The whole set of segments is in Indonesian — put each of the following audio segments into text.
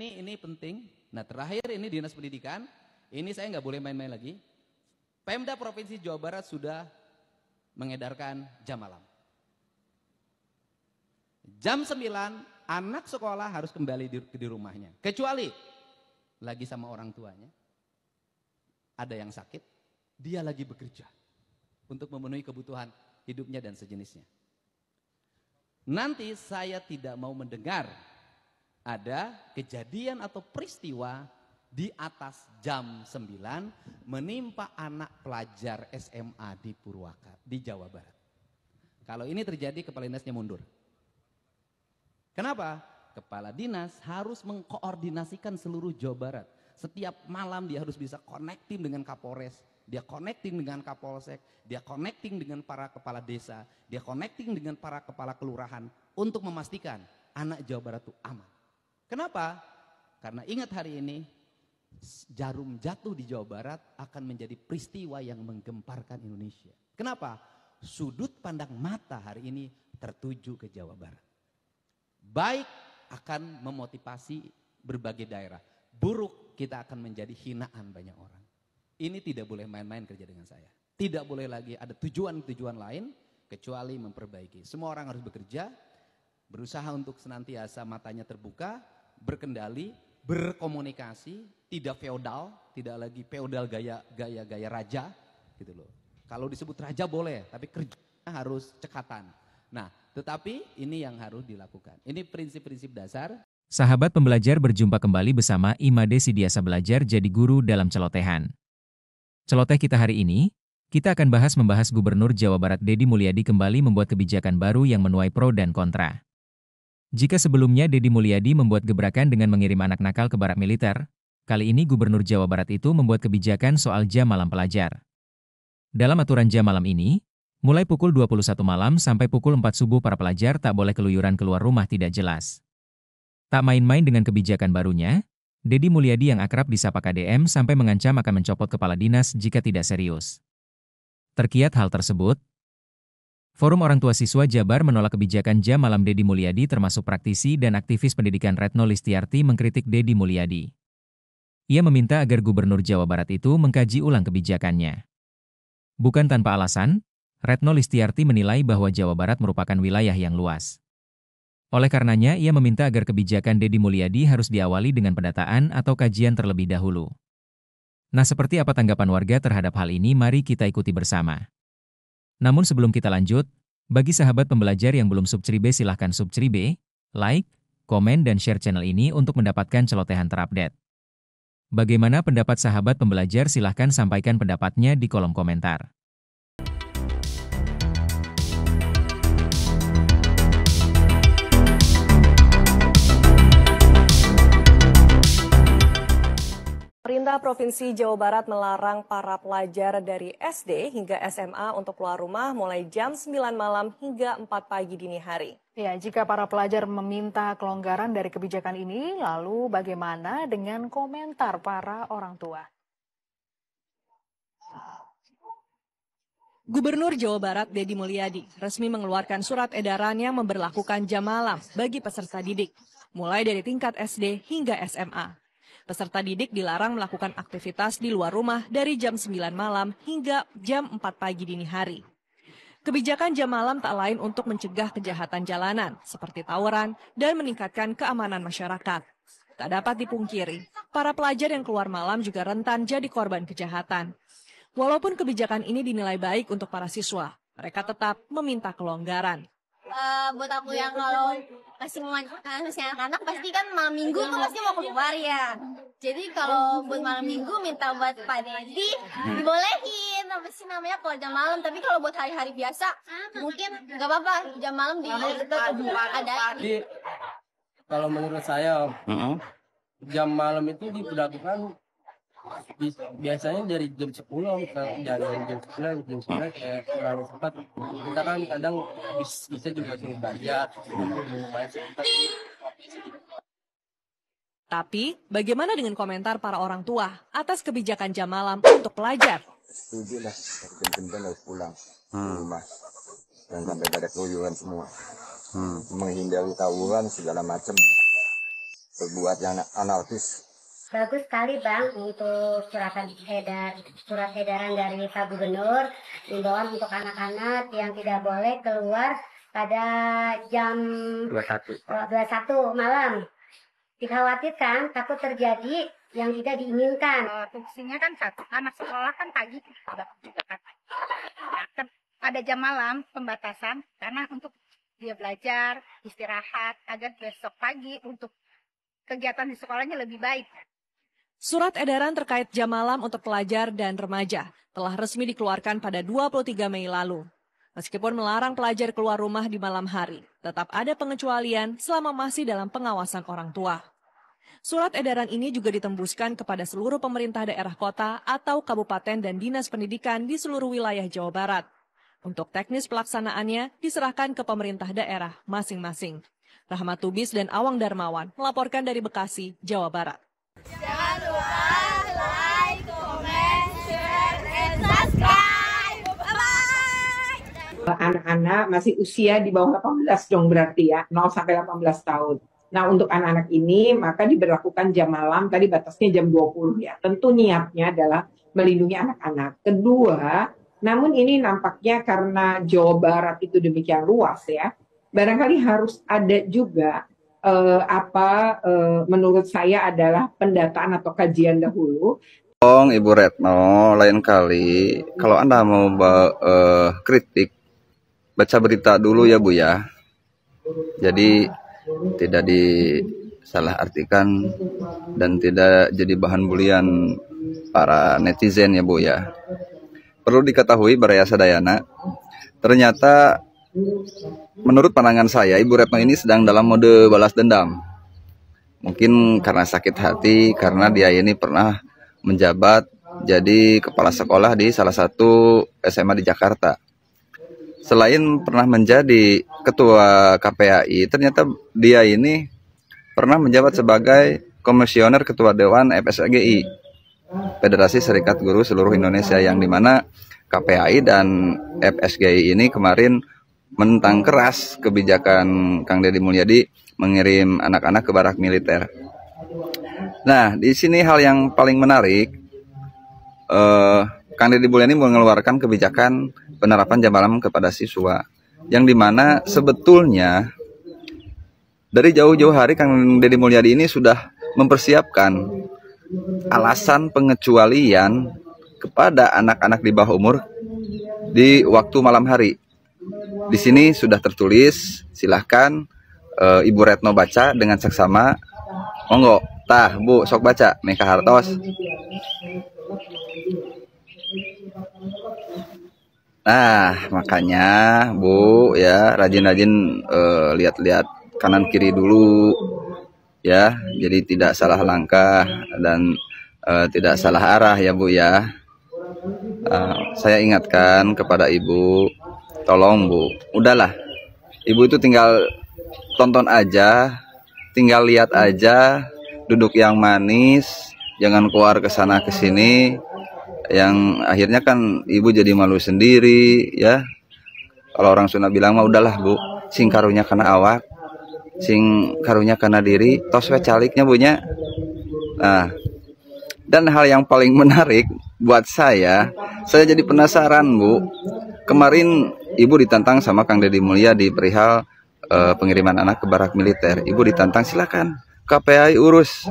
ini penting. Nah terakhir ini Dinas Pendidikan, ini saya nggak boleh main-main lagi. Pemda Provinsi Jawa Barat sudah mengedarkan jam malam. Jam 9 anak sekolah harus kembali di rumahnya. Kecuali lagi sama orang tuanya. Ada yang sakit, dia lagi bekerja untuk memenuhi kebutuhan hidupnya dan sejenisnya. Nanti saya tidak mau mendengar ada kejadian atau peristiwa di atas jam 9 menimpa anak pelajar SMA di Purwakarta, di Jawa Barat. Kalau ini terjadi, kepala dinasnya mundur. Kenapa? Kepala dinas harus mengkoordinasikan seluruh Jawa Barat. Setiap malam dia harus bisa connecting dengan Kapolres, dia connecting dengan Kapolsek, dia connecting dengan para kepala desa, dia connecting dengan para kepala kelurahan untuk memastikan anak Jawa Barat itu aman. Kenapa? Karena ingat hari ini jarum jatuh di Jawa Barat akan menjadi peristiwa yang menggemparkan Indonesia. Kenapa? Sudut pandang mata hari ini tertuju ke Jawa Barat. Baik akan memotivasi berbagai daerah, buruk kita akan menjadi hinaan banyak orang. Ini tidak boleh main-main kerja dengan saya. Tidak boleh lagi ada tujuan-tujuan lain kecuali memperbaiki. Semua orang harus bekerja, berusaha untuk senantiasa matanya terbuka, berkendali, berkomunikasi, tidak feodal, tidak lagi feodal gaya raja gitu loh. Kalau disebut raja boleh, tapi kerjanya harus cekatan. Nah, tetapi ini yang harus dilakukan. Ini prinsip-prinsip dasar. Sahabat pembelajar, berjumpa kembali bersama Imade Sidiasa Belajar Jadi Guru dalam Celotehan. Celoteh kita hari ini, kita akan membahas Gubernur Jawa Barat Deddy Mulyadi kembali membuat kebijakan baru yang menuai pro dan kontra. Jika sebelumnya Deddy Mulyadi membuat gebrakan dengan mengirim anak nakal ke barak militer, kali ini Gubernur Jawa Barat itu membuat kebijakan soal jam malam pelajar. Dalam aturan jam malam ini, mulai pukul 21 malam sampai pukul 4 subuh para pelajar tak boleh keluyuran keluar rumah tidak jelas. Tak main-main dengan kebijakan barunya, Deddy Mulyadi yang akrab disapa KDM sampai mengancam akan mencopot kepala dinas jika tidak serius. Terkiat hal tersebut, Forum Orang Tua Siswa Jabar menolak kebijakan jam malam Deddy Mulyadi, termasuk praktisi dan aktivis pendidikan Retno Listiarti mengkritik Deddy Mulyadi. Ia meminta agar Gubernur Jawa Barat itu mengkaji ulang kebijakannya. Bukan tanpa alasan, Retno Listiarti menilai bahwa Jawa Barat merupakan wilayah yang luas. Oleh karenanya, ia meminta agar kebijakan Deddy Mulyadi harus diawali dengan pendataan atau kajian terlebih dahulu. Nah, seperti apa tanggapan warga terhadap hal ini? Mari kita ikuti bersama. Namun sebelum kita lanjut, bagi sahabat pembelajar yang belum subscribe, silahkan subscribe, like, komen, dan share channel ini untuk mendapatkan celotehan terupdate. Bagaimana pendapat sahabat pembelajar? Silahkan sampaikan pendapatnya di kolom komentar. Pemerintah Provinsi Jawa Barat melarang para pelajar dari SD hingga SMA untuk keluar rumah mulai jam 9 malam hingga 4 pagi dini hari. Ya, jika para pelajar meminta kelonggaran dari kebijakan ini, lalu bagaimana dengan komentar para orang tua? Gubernur Jawa Barat Deddy Mulyadi resmi mengeluarkan surat edaran yang memberlakukan jam malam bagi peserta didik, mulai dari tingkat SD hingga SMA. Peserta didik dilarang melakukan aktivitas di luar rumah dari jam 9 malam hingga jam 4 pagi dini hari. Kebijakan jam malam tak lain untuk mencegah kejahatan jalanan seperti tawuran dan meningkatkan keamanan masyarakat. Tak dapat dipungkiri, para pelajar yang keluar malam juga rentan jadi korban kejahatan. Walaupun kebijakan ini dinilai baik untuk para siswa, mereka tetap meminta kelonggaran. Buat aku yang kalau masih anak-anak pasti kan malam minggu tuh pasti mau keluar ya. Jadi kalau buat malam minggu minta buat Pak Deddy dibolehin apa sih namanya kalau jam malam. Tapi kalau buat hari-hari biasa mungkin nggak apa-apa jam malam di ada. Kalau menurut saya jam malam itu diberlakukan biasanya dari jam 10 dari jam 9 kayak kurang sempat. Kita kan kadang bisa juga suruh belajar. Tapi bagaimana dengan komentar para orang tua atas kebijakan jam malam untuk pelajar? Setuju lah, jam-jam harus pulang ke rumah dan sampai pada keluyuran semua. Menghindari tawuran segala macam. buat yang anarkis. Bagus sekali Bang untuk surat edaran dari Pak Gubernur himbauan untuk anak-anak yang tidak boleh keluar pada jam 21 malam. Dikhawatirkan takut terjadi yang tidak diinginkan. Fungsinya kan satu, anak sekolah kan pagi juga kan. Nah, ada jam malam pembatasan karena untuk dia belajar, istirahat agar besok pagi untuk kegiatan di sekolahnya lebih baik. Surat edaran terkait jam malam untuk pelajar dan remaja telah resmi dikeluarkan pada 23 Mei lalu. Meskipun melarang pelajar keluar rumah di malam hari, tetap ada pengecualian selama masih dalam pengawasan orang tua. Surat edaran ini juga ditembuskan kepada seluruh pemerintah daerah kota atau kabupaten dan dinas pendidikan di seluruh wilayah Jawa Barat. Untuk teknis pelaksanaannya diserahkan ke pemerintah daerah masing-masing. Rahmat Tubis dan Awang Darmawan melaporkan dari Bekasi, Jawa Barat. Jangan lupa like, comment, share, and subscribe. Bye-bye. Anak-anak masih usia di bawah 18 dong berarti ya, 0 sampai 18 tahun. Nah untuk anak-anak ini maka diberlakukan jam malam, tadi batasnya jam 20 ya. Tentu niatnya adalah melindungi anak-anak. Kedua, namun ini nampaknya karena Jawa Barat itu demikian luas ya, barangkali harus ada juga menurut saya adalah pendataan atau kajian dahulu. Ibu Retno, lain kali kalau Anda mau kritik, baca berita dulu ya Bu ya. Jadi tidak disalahartikan dan tidak jadi bahan bulian para netizen ya Bu ya. Perlu diketahui Baraya Sadayana, ternyata menurut pandangan saya, Ibu Retno ini sedang dalam mode balas dendam. Mungkin karena sakit hati, karena dia ini pernah menjabat jadi kepala sekolah di salah satu SMA di Jakarta. Selain pernah menjadi ketua KPAI, ternyata dia ini pernah menjabat sebagai komisioner ketua Dewan FSGI, Federasi Serikat Guru Seluruh Indonesia, yang dimana KPAI dan FSGI ini kemarin menentang keras kebijakan Kang Deddy Mulyadi mengirim anak-anak ke barak militer. Nah, di sini hal yang paling menarik, Kang Deddy Mulyadi mengeluarkan kebijakan penerapan jam malam kepada siswa, yang dimana sebetulnya dari jauh-jauh hari Kang Deddy Mulyadi ini sudah mempersiapkan alasan pengecualian kepada anak-anak di bawah umur di waktu malam hari. Di sini sudah tertulis, silahkan Ibu Retno baca dengan seksama. Monggo, tah Bu, sok baca, Meka Hartos. Nah, makanya Bu ya, rajin-rajin lihat-lihat kanan kiri dulu ya, jadi tidak salah langkah dan tidak salah arah ya Bu ya. Saya ingatkan kepada Ibu, tolong Bu, udahlah, Ibu itu tinggal tonton aja, tinggal lihat aja, duduk yang manis, jangan keluar ke sana ke sini, yang akhirnya kan Ibu jadi malu sendiri ya. Kalau orang Sunda bilang mah udahlah Bu, sing karunya kana awak, sing karunya kana diri, tos we caliknya Bunya. Nah, dan hal yang paling menarik buat saya jadi penasaran Bu. Kemarin Ibu ditantang sama Kang Deddy Mulyadi perihal pengiriman anak ke barak militer. Ibu ditantang, silakan KPAI urus.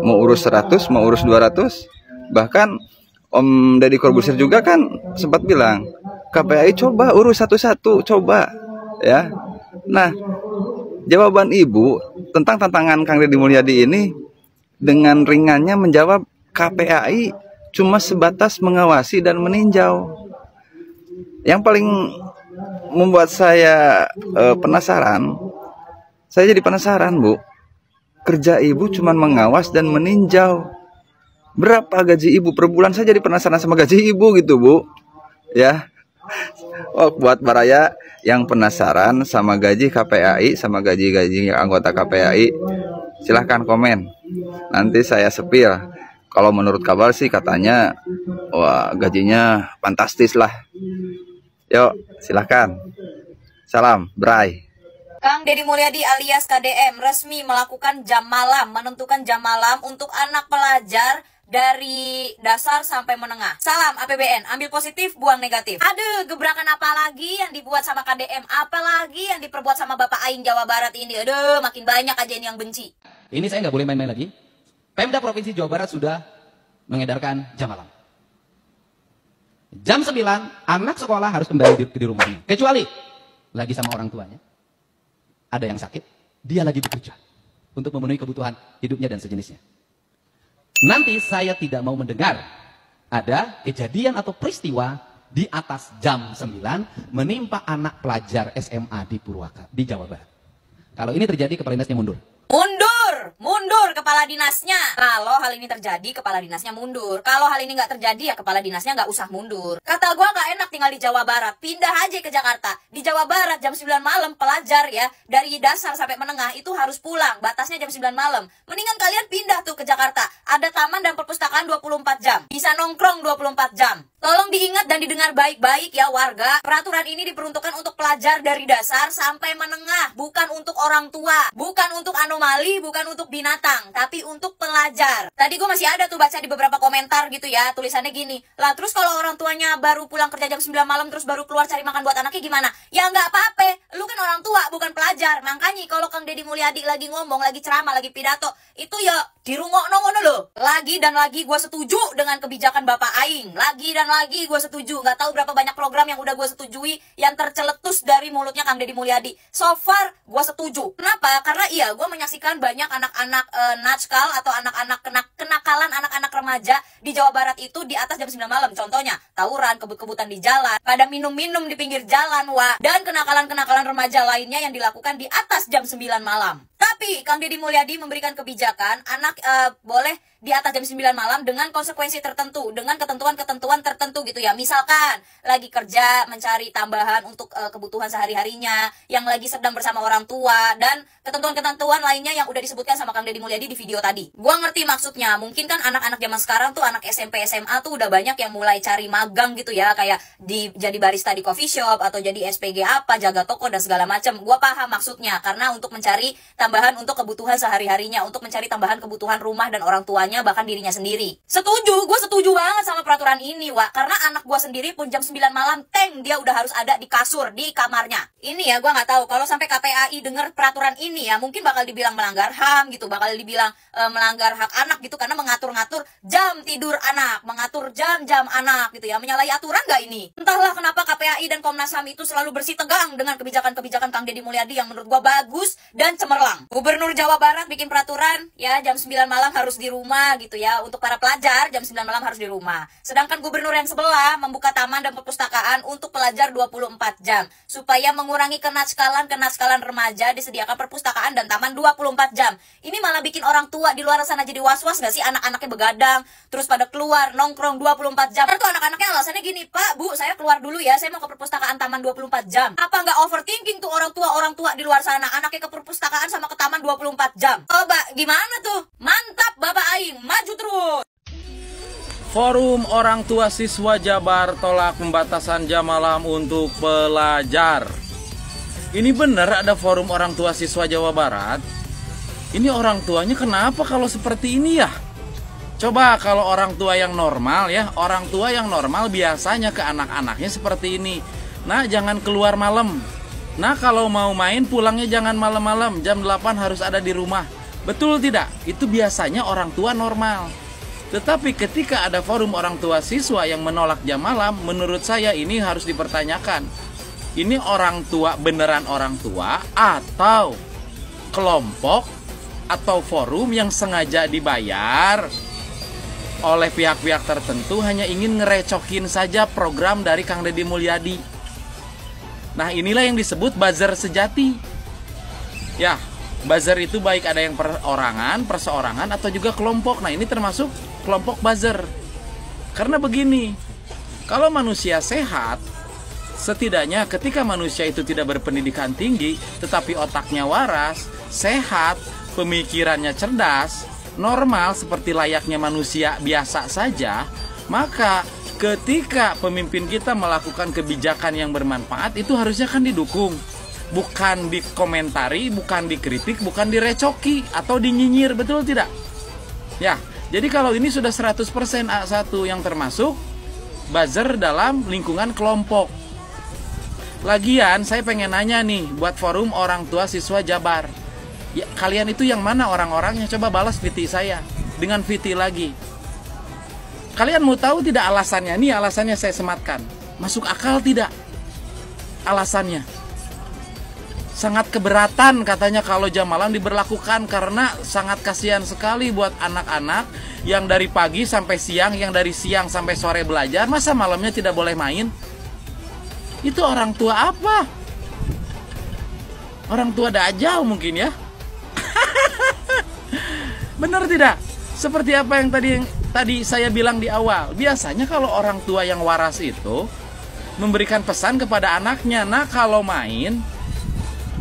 Mau urus 100, mau urus 200. Bahkan Om Deddy Corbuzier juga kan sempat bilang, KPAI coba urus satu-satu, coba ya. Nah, jawaban Ibu tentang tantangan Kang Deddy Mulyadi ini dengan ringannya menjawab, KPAI cuma sebatas mengawasi dan meninjau. Yang paling membuat saya penasaran, saya jadi penasaran Bu, kerja Ibu cuma mengawas dan meninjau. Berapa gaji Ibu per bulan? Saya jadi penasaran sama gaji Ibu gitu Bu ya. Oh, buat Baraya yang penasaran sama gaji KPAI, sama gaji-gaji anggota KPAI, silahkan komen, nanti saya sepil. Kalau menurut kabar sih katanya, wah gajinya fantastis lah. Yuk, silahkan. Salam, Bray. Kang Deddy Mulyadi alias KDM resmi melakukan jam malam, menentukan jam malam untuk anak pelajar dari dasar sampai menengah. Salam APBN, ambil positif, buang negatif. Aduh, gebrakan apa lagi yang dibuat sama KDM? Apa lagi yang diperbuat sama Bapak Aing Jawa Barat ini? Aduh, makin banyak aja ini yang benci. Ini saya nggak boleh main-main lagi. Pemda Provinsi Jawa Barat sudah mengedarkan jam malam. Jam 9, anak sekolah harus kembali di rumahnya. Kecuali lagi sama orang tuanya. Ada yang sakit, dia lagi bekerja untuk memenuhi kebutuhan hidupnya dan sejenisnya. Nanti saya tidak mau mendengar ada kejadian atau peristiwa di atas jam 9 menimpa anak pelajar SMA di Purwakarta, di Jawa Barat. Kalau ini terjadi, kepala dinasnya mundur. Mundur kepala dinasnya. Kalau hal ini terjadi, kepala dinasnya mundur. Kalau hal ini nggak terjadi, ya kepala dinasnya nggak usah mundur. Kata gua nggak enak tinggal di Jawa Barat, pindah aja ke Jakarta. Di Jawa Barat jam 9 malam pelajar ya, dari dasar sampai menengah itu harus pulang. Batasnya jam 9 malam. Mendingan kalian pindah tuh ke Jakarta. Ada taman dan perpustakaan 24 jam. Bisa nongkrong 24 jam. Tolong diingat dan didengar baik-baik ya warga. Peraturan ini diperuntukkan untuk pelajar dari dasar sampai menengah. Bukan untuk orang tua. Bukan untuk anomali, bukan untuk binatang. Tapi untuk pelajar. Tadi gue masih ada tuh baca di beberapa komentar gitu ya. Tulisannya gini. Lah terus kalau orang tuanya baru pulang kerja jam 9 malam terus baru keluar cari makan buat anaknya gimana? Ya nggak apa-apa. Lu kan orang tua bukan pelajar. Makanya kalau Kang Deddy Mulyadi lagi ngomong, lagi ceramah, lagi pidato. Itu ya dirungokno ngono lho. Lagi dan lagi gue setuju dengan kebijakan Bapak Aing. Lagi dan lagi gue setuju. Gak tahu berapa banyak program yang udah gue setujui yang terceletus dari mulutnya Kang Deddy Mulyadi. So far gue setuju. Kenapa? Karena iya gue menyaksikan banyak anak-anak natskal atau anak-anak kenakalan anak-anak remaja di Jawa Barat itu di atas jam 9 malam. Contohnya tawuran, kebut-kebutan di jalan, pada minum-minum di pinggir jalan, dan kenakalan-kenakalan remaja lainnya yang dilakukan di atas jam 9 malam. Tapi Kang Deddy Mulyadi memberikan kebijakan anak boleh di atas jam 9 malam dengan konsekuensi tertentu, dengan ketentuan-ketentuan tertentu gitu ya. Misalkan lagi kerja mencari tambahan untuk kebutuhan sehari-harinya, yang lagi sedang bersama orang tua, dan ketentuan-ketentuan lainnya yang udah disebutkan sama Kang Deddy Mulyadi di video tadi. Gua ngerti maksudnya, mungkin kan anak-anak zaman sekarang tuh, anak SMP, SMA tuh udah banyak yang mulai cari magang gitu ya, kayak jadi barista di coffee shop, atau jadi SPG apa, jaga toko dan segala macam. Gua paham maksudnya, karena untuk mencari tambahan untuk kebutuhan sehari-harinya, untuk mencari tambahan kebutuhan rumah dan orang tuanya, bahkan dirinya sendiri. Setuju, gue setuju banget sama peraturan ini, Wak. Karena anak gue sendiri pun jam 9 malam, dia udah harus ada di kasur, di kamarnya. Ini ya, gue nggak tahu. Kalau sampai KPAI dengar peraturan ini ya, mungkin bakal dibilang melanggar HAM gitu, bakal dibilang melanggar hak anak gitu, karena mengatur-ngatur jam tidur anak, mengatur jam-jam anak gitu ya. Menyalahi aturan nggak ini? Entahlah kenapa KPAI dan Komnas HAM itu selalu bersih tegang dengan kebijakan-kebijakan Kang Deddy Mulyadi yang menurut gue bagus dan cemerlang. Gubernur Jawa Barat bikin peraturan ya jam 9 malam harus di rumah gitu ya. Untuk para pelajar jam 9 malam harus di rumah. Sedangkan gubernur yang sebelah membuka taman dan perpustakaan untuk pelajar 24 jam. Supaya mengurangi kenatskalan remaja, disediakan perpustakaan dan taman 24 jam. Ini malah bikin orang tua di luar sana jadi was-was gak sih? Anak-anaknya begadang, terus pada keluar nongkrong 24 jam. Terus anak-anaknya alasannya gini, Pak, Bu, saya keluar dulu ya, saya mau ke perpustakaan taman 24 jam. Apa nggak overthinking tuh orang tua di luar sana? Anaknya ke perpustakaan sama ke taman 24 jam. Coba gimana tuh? Mantap Bapak Aing, maju terus. Forum Orang Tua Siswa Jabar tolak pembatasan jam malam untuk pelajar. Ini benar ada Forum Orang Tua Siswa Jawa Barat? Ini orang tuanya kenapa kalau seperti ini ya? Coba kalau orang tua yang normal ya, orang tua yang normal biasanya ke anak-anaknya seperti ini. Nah, jangan keluar malam. Nah, kalau mau main pulangnya jangan malam-malam, jam 8 harus ada di rumah. Betul tidak? Itu biasanya orang tua normal. Tetapi ketika ada forum orang tua siswa yang menolak jam malam, menurut saya ini harus dipertanyakan. Ini orang tua beneran orang tua atau kelompok atau forum yang sengaja dibayar oleh pihak-pihak tertentu hanya ingin ngerecokin saja program dari Kang Deddy Mulyadi. Nah, inilah yang disebut buzzer sejati. Ya, buzzer itu baik ada yang perorangan, perseorangan atau juga kelompok. Nah, ini termasuk kelompok buzzer. Karena begini, kalau manusia sehat, setidaknya ketika manusia itu tidak berpendidikan tinggi, tetapi otaknya waras, sehat, pemikirannya cerdas, normal seperti layaknya manusia biasa saja, maka ketika pemimpin kita melakukan kebijakan yang bermanfaat, itu harusnya kan didukung. bukan dikomentari, bukan dikritik, bukan direcoki atau dinyinyir, betul tidak? Ya, jadi kalau ini sudah 100% A1 yang termasuk buzzer dalam lingkungan kelompok. Lagian saya pengen nanya nih buat forum orang tua siswa Jabar. Ya, kalian itu yang mana orang-orangnya? Coba balas VT saya dengan VT lagi. Kalian mau tahu tidak alasannya? Nih alasannya saya sematkan. Masuk akal tidak? Alasannya sangat keberatan katanya kalau jam malam diberlakukan karena sangat kasihan sekali buat anak-anak yang dari pagi sampai siang, yang dari siang sampai sore belajar, masa malamnya tidak boleh main? Itu orang tua apa? Orang tua dajjal mungkin ya. Benar tidak? Seperti apa yang tadi saya bilang di awal. Biasanya kalau orang tua yang waras itu memberikan pesan kepada anaknya, nah kalau main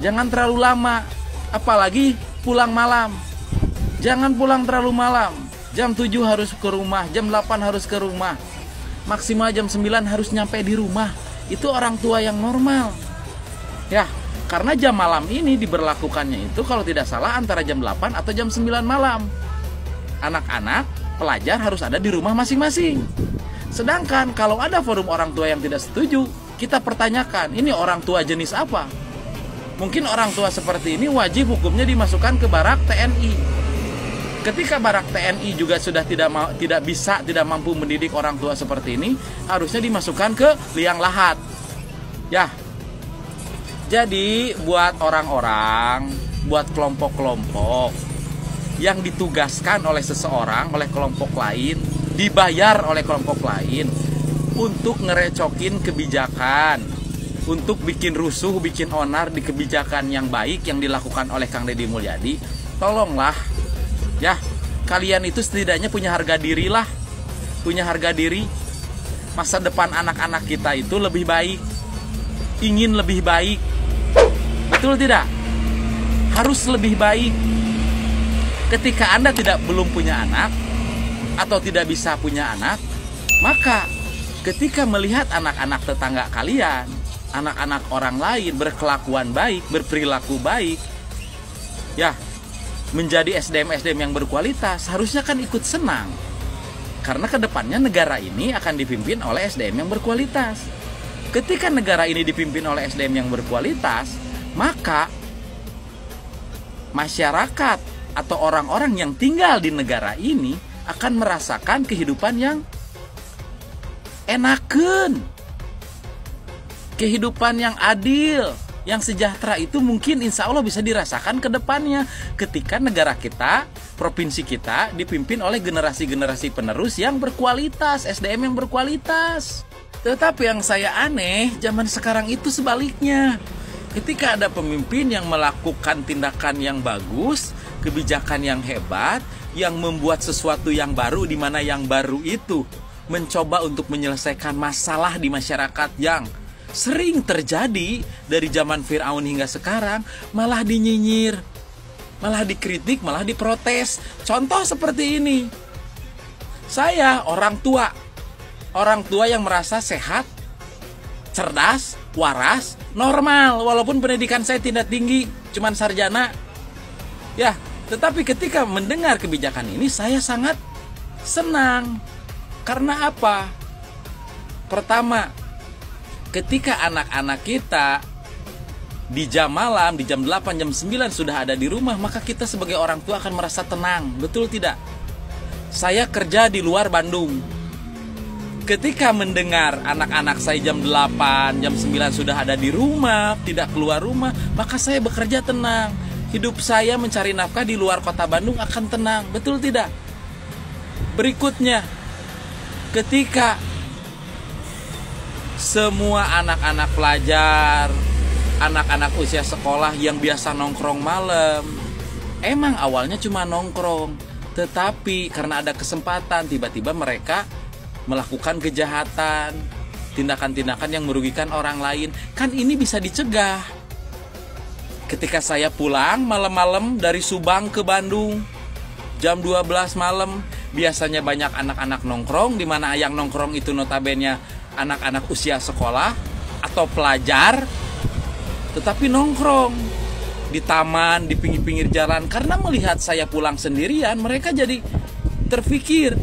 jangan terlalu lama, apalagi pulang malam. Jangan pulang terlalu malam. Jam 7 harus ke rumah, jam 8 harus ke rumah. Maksimal jam 9 harus nyampe di rumah. Itu orang tua yang normal. Ya, karena jam malam ini diberlakukannya itu kalau tidak salah antara jam 8 atau jam 9 malam. Anak-anak, pelajar harus ada di rumah masing-masing. Sedangkan kalau ada forum orang tua yang tidak setuju, kita pertanyakan, ini orang tua jenis apa? Mungkin orang tua seperti ini wajib hukumnya dimasukkan ke barak TNI. Ketika barak TNI juga sudah tidak mampu mendidik orang tua seperti ini, harusnya dimasukkan ke liang lahat. Ya. Jadi buat orang-orang, buat kelompok-kelompok yang ditugaskan oleh seseorang, oleh kelompok lain, dibayar oleh kelompok lain untuk ngerecokin kebijakan, untuk bikin rusuh, bikin onar di kebijakan yang baik yang dilakukan oleh Kang Deddy Mulyadi, tolonglah ya, kalian itu setidaknya punya harga diri lah, punya harga diri. Masa depan anak-anak kita itu lebih baik, ingin lebih baik, betul tidak? Harus lebih baik. Ketika Anda belum punya anak atau tidak bisa punya anak, maka ketika melihat anak-anak tetangga kalian, anak-anak orang lain berkelakuan baik, berperilaku baik, ya, menjadi SDM-SDM yang berkualitas, harusnya kan ikut senang. Karena kedepannya negara ini akan dipimpin oleh SDM yang berkualitas. Ketika negara ini dipimpin oleh SDM yang berkualitas, maka masyarakat atau orang-orang yang tinggal di negara ini akan merasakan kehidupan yang enakeun, kehidupan yang adil, yang sejahtera. Itu mungkin insya Allah bisa dirasakan ke depannya ketika negara kita, provinsi kita dipimpin oleh generasi-generasi penerus yang berkualitas, SDM yang berkualitas. Tetapi yang saya aneh, zaman sekarang itu sebaliknya. Ketika ada pemimpin yang melakukan tindakan yang bagus, kebijakan yang hebat, yang membuat sesuatu yang baru, di mana yang baru itu mencoba untuk menyelesaikan masalah di masyarakat yang sering terjadi dari zaman Fir'aun hingga sekarang, malah dinyinyir, malah dikritik, malah diprotes. Contoh seperti ini. Saya orang tua yang merasa sehat, cerdas, waras, normal, walaupun pendidikan saya tidak tinggi, cuman sarjana. Ya, tetapi ketika mendengar kebijakan ini saya sangat senang. Karena apa? Pertama, ketika anak-anak kita di jam malam, di jam 8, jam 9 sudah ada di rumah, maka kita sebagai orang tua akan merasa tenang. Betul tidak? Saya kerja di luar Bandung. Ketika mendengar anak-anak saya jam 8, jam 9 sudah ada di rumah, tidak keluar rumah, maka saya bekerja tenang. Hidup saya mencari nafkah di luar kota Bandung akan tenang. Betul tidak? Berikutnya, ketika semua anak-anak pelajar, anak-anak usia sekolah yang biasa nongkrong malam, emang awalnya cuma nongkrong, tetapi karena ada kesempatan tiba-tiba mereka melakukan kejahatan, tindakan-tindakan yang merugikan orang lain. Kan ini bisa dicegah. Ketika saya pulang malam-malam dari Subang ke Bandung jam 12 malam, biasanya banyak anak-anak nongkrong, di mana yang nongkrong itu notabene anak-anak usia sekolah atau pelajar. tetapi nongkrong di taman, di pinggir-pinggir jalan. Karena melihat saya pulang sendirian, mereka jadi terpikir,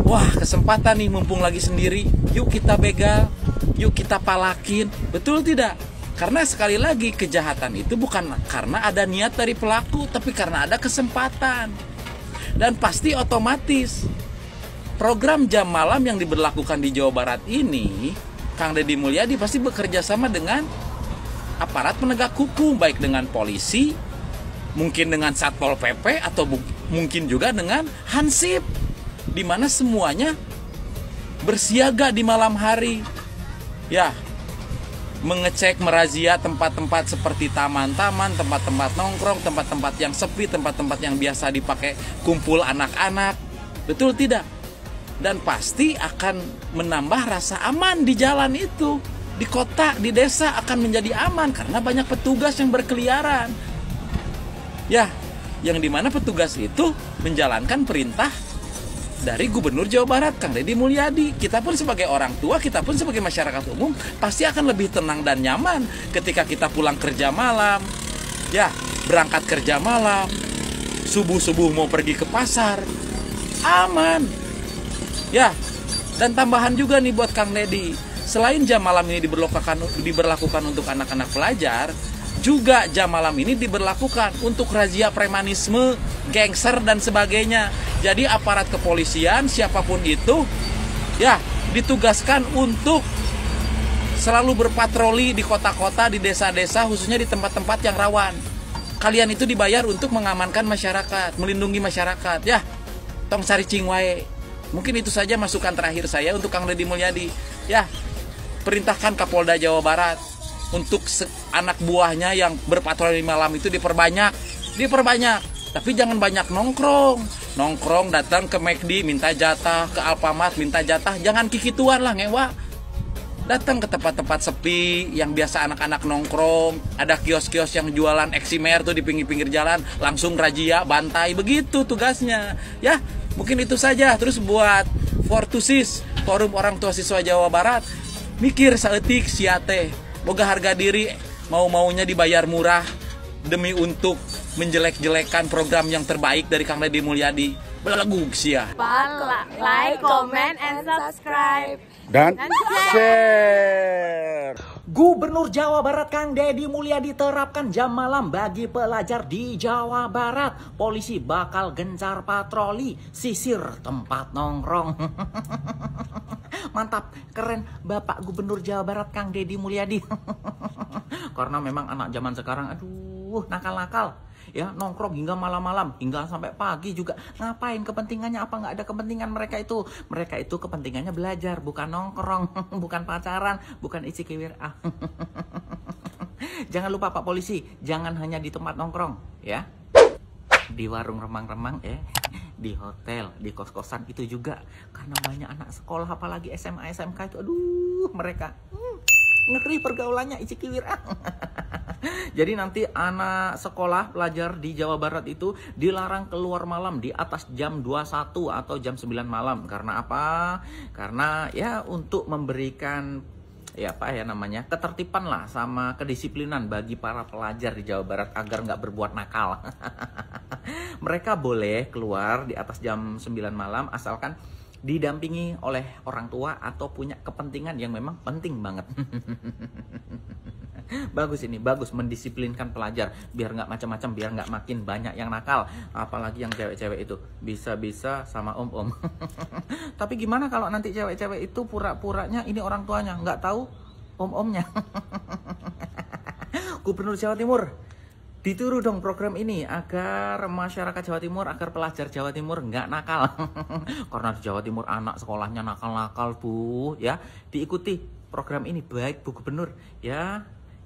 wah kesempatan nih mumpung lagi sendiri, yuk kita begal, yuk kita palakin. Betul tidak? Karena sekali lagi kejahatan itu bukan karena ada niat dari pelaku, tapi karena ada kesempatan. Dan pasti otomatis program jam malam yang diberlakukan di Jawa Barat ini, Kang Deddy Mulyadi pasti bekerja sama dengan aparat penegak hukum, baik dengan polisi, mungkin dengan Satpol PP, atau mungkin juga dengan Hansip, di mana semuanya bersiaga di malam hari. Ya, mengecek, merazia tempat-tempat seperti taman-taman, tempat-tempat nongkrong, tempat-tempat yang sepi, tempat-tempat yang biasa dipakai kumpul anak-anak. Betul tidak? Dan pasti akan menambah rasa aman di jalan itu. Di kota, di desa akan menjadi aman karena banyak petugas yang berkeliaran. Ya, yang dimana petugas itu menjalankan perintah dari Gubernur Jawa Barat, Kang Deddy Mulyadi. Kita pun sebagai orang tua, kita pun sebagai masyarakat umum pasti akan lebih tenang dan nyaman ketika kita pulang kerja malam. Ya, berangkat kerja malam, subuh-subuh mau pergi ke pasar, aman. Ya, dan tambahan juga nih buat Kang Deddy. Selain jam malam ini diberlakukan untuk anak-anak pelajar, juga jam malam ini diberlakukan untuk razia premanisme, gangster dan sebagainya. Jadi aparat kepolisian siapapun itu ya ditugaskan untuk selalu berpatroli di kota-kota, di desa-desa, khususnya di tempat-tempat yang rawan. Kalian itu dibayar untuk mengamankan masyarakat, melindungi masyarakat. Ya, tong cari cing wae. Mungkin itu saja masukan terakhir saya untuk Kang Deddy Mulyadi. Ya, perintahkan Kapolda Jawa Barat untuk anak buahnya yang berpatroli malam itu diperbanyak. Tapi jangan banyak nongkrong datang ke McD minta jatah, ke Alfamart minta jatah, jangan kikituan lah ngewa. Datang ke tempat-tempat sepi yang biasa anak-anak nongkrong, ada kios-kios yang jualan eksimer tuh di pinggir-pinggir jalan, langsung razia, bantai, begitu tugasnya. Ya, mungkin itu saja. Terus buat Fortusis, Forum Orang Tua Siswa Jawa Barat, mikir saeutik sia teh, boga harga diri, mau-maunya dibayar murah demi untuk menjelek-jelekan program yang terbaik dari Kang Deddy Mulyadi. Belegug sia. Like, comment, and subscribe. Dan share. Gubernur Jawa Barat Kang Deddy Mulyadi terapkan jam malam bagi pelajar di Jawa Barat. Polisi bakal gencar patroli, sisir tempat nongkrong. Mantap, keren Bapak Gubernur Jawa Barat Kang Deddy Mulyadi. Karena memang anak zaman sekarang, aduh, nakal-nakal. Ya, nongkrong hingga malam-malam, hingga sampai pagi juga. Ngapain kepentingannya? Apa nggak ada kepentingan mereka itu? Mereka itu kepentingannya belajar, bukan nongkrong, bukan pacaran, bukan isi kiwir. Jangan lupa Pak Polisi, jangan hanya di tempat nongkrong, ya. Di warung remang-remang, di hotel, di kos-kosan itu juga. Karena banyak anak sekolah, apalagi SMA, SMK itu, aduh, mereka ngeri pergaulannya, isi kiwir. Jadi nanti anak sekolah pelajar di Jawa Barat itu dilarang keluar malam di atas jam 21 atau jam 9 malam. Karena apa? Karena ya untuk memberikan ketertiban lah sama kedisiplinan bagi para pelajar di Jawa Barat agar nggak berbuat nakal. Mereka boleh keluar di atas jam 9 malam asalkan didampingi oleh orang tua atau punya kepentingan yang memang penting banget. Bagus ini, bagus mendisiplinkan pelajar biar nggak macam-macam, biar nggak makin banyak yang nakal, apalagi yang cewek-cewek itu bisa-bisa sama om-om. Tapi gimana kalau nanti cewek-cewek itu pura-puranya ini orang tuanya, nggak tahu om-omnya. Gubernur Jawa Timur, ditiru dong program ini agar masyarakat Jawa Timur, agar pelajar Jawa Timur nggak nakal. Karena di Jawa Timur anak sekolahnya nakal-nakal, Bu, ya. Diikuti program ini, baik Bu Gubernur, ya.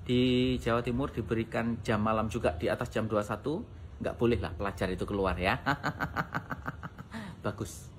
Di Jawa Timur diberikan jam malam juga di atas jam 21. Nggak boleh lah pelajar itu keluar, ya. Bagus.